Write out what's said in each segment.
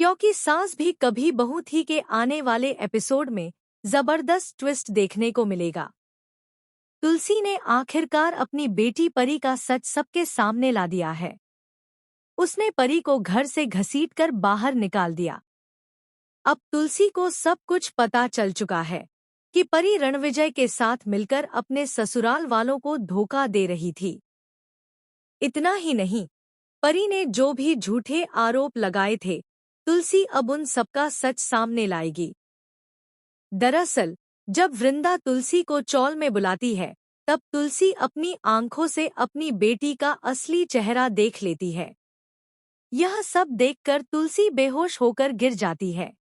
क्योंकि सास भी कभी बहू थी के आने वाले एपिसोड में जबरदस्त ट्विस्ट देखने को मिलेगा। तुलसी ने आखिरकार अपनी बेटी परी का सच सबके सामने ला दिया है। उसने परी को घर से घसीटकर बाहर निकाल दिया। अब तुलसी को सब कुछ पता चल चुका है कि परी रणविजय के साथ मिलकर अपने ससुराल वालों को धोखा दे रही थी। इतना ही नहीं, परी ने जो भी झूठे आरोप लगाए थे, तुलसी अब उन सबका सच सामने लाएगी। दरअसल जब वृंदा तुलसी को चौल में बुलाती है, तब तुलसी अपनी आंखों से अपनी बेटी का असली चेहरा देख लेती है। यह सब देखकर तुलसी बेहोश होकर गिर जाती है।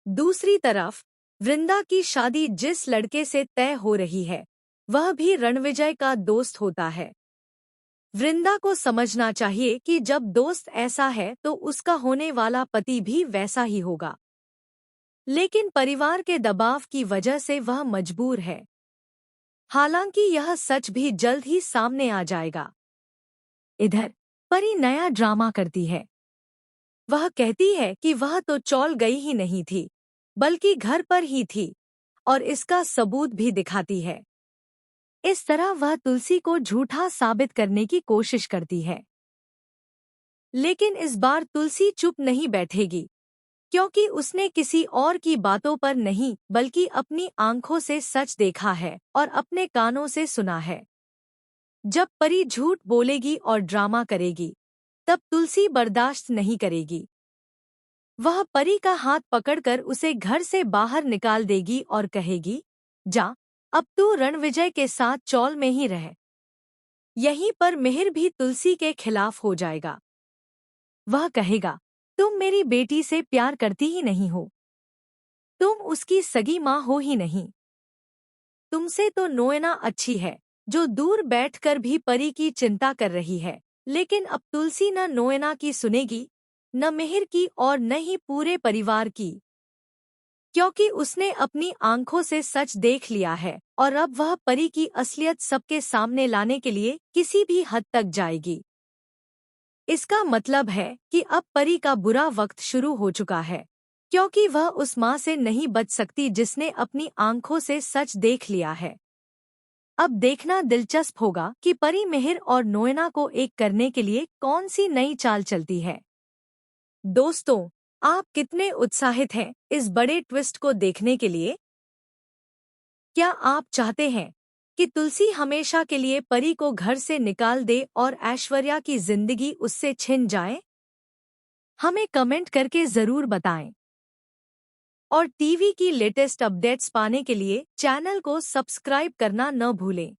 दूसरी तरफ वृंदा की शादी जिस लड़के से तय हो रही है, वह भी रणविजय का दोस्त होता है। वृंदा को समझना चाहिए कि जब दोस्त ऐसा है तो उसका होने वाला पति भी वैसा ही होगा। लेकिन परिवार के दबाव की वजह से वह मजबूर है। हालांकि यह सच भी जल्द ही सामने आ जाएगा। इधर परी नया ड्रामा करती है। वह कहती है कि वह तो चौल गई ही नहीं थी, बल्कि घर पर ही थी, और इसका सबूत भी दिखाती है। इस तरह वह तुलसी को झूठा साबित करने की कोशिश करती है। लेकिन इस बार तुलसी चुप नहीं बैठेगी, क्योंकि उसने किसी और की बातों पर नहीं बल्कि अपनी आंखों से सच देखा है और अपने कानों से सुना है। जब परी झूठ बोलेगी और ड्रामा करेगी, तब तुलसी बर्दाश्त नहीं करेगी। वह परी का हाथ पकड़कर उसे घर से बाहर निकाल देगी और कहेगी, जा, अब तू रणविजय के साथ चौल में ही रह। यहीं पर मिहिर भी तुलसी के खिलाफ हो जाएगा। वह कहेगा, तुम मेरी बेटी से प्यार करती ही नहीं हो। तुम उसकी सगी माँ हो ही नहीं। तुमसे तो नोएना अच्छी है, जो दूर बैठकर भी परी की चिंता कर रही है। लेकिन अब तुलसी न नोएना की सुनेगी, न मिहिर की और न ही पूरे परिवार की, क्योंकि उसने अपनी आंखों से सच देख लिया है और अब वह परी की असलियत सबके सामने लाने के लिए किसी भी हद तक जाएगी। इसका मतलब है कि अब परी का बुरा वक्त शुरू हो चुका है, क्योंकि वह उस माँ से नहीं बच सकती जिसने अपनी आंखों से सच देख लिया है। अब देखना दिलचस्प होगा कि परी मिहिर और नोएना को एक करने के लिए कौन सी नई चाल चलती है। दोस्तों, आप कितने उत्साहित हैं इस बड़े ट्विस्ट को देखने के लिए? क्या आप चाहते हैं कि तुलसी हमेशा के लिए परी को घर से निकाल दे और ऐश्वर्या की जिंदगी उससे छिन जाए? हमें कमेंट करके जरूर बताएं। और टीवी की लेटेस्ट अपडेट्स पाने के लिए चैनल को सब्सक्राइब करना न भूलें।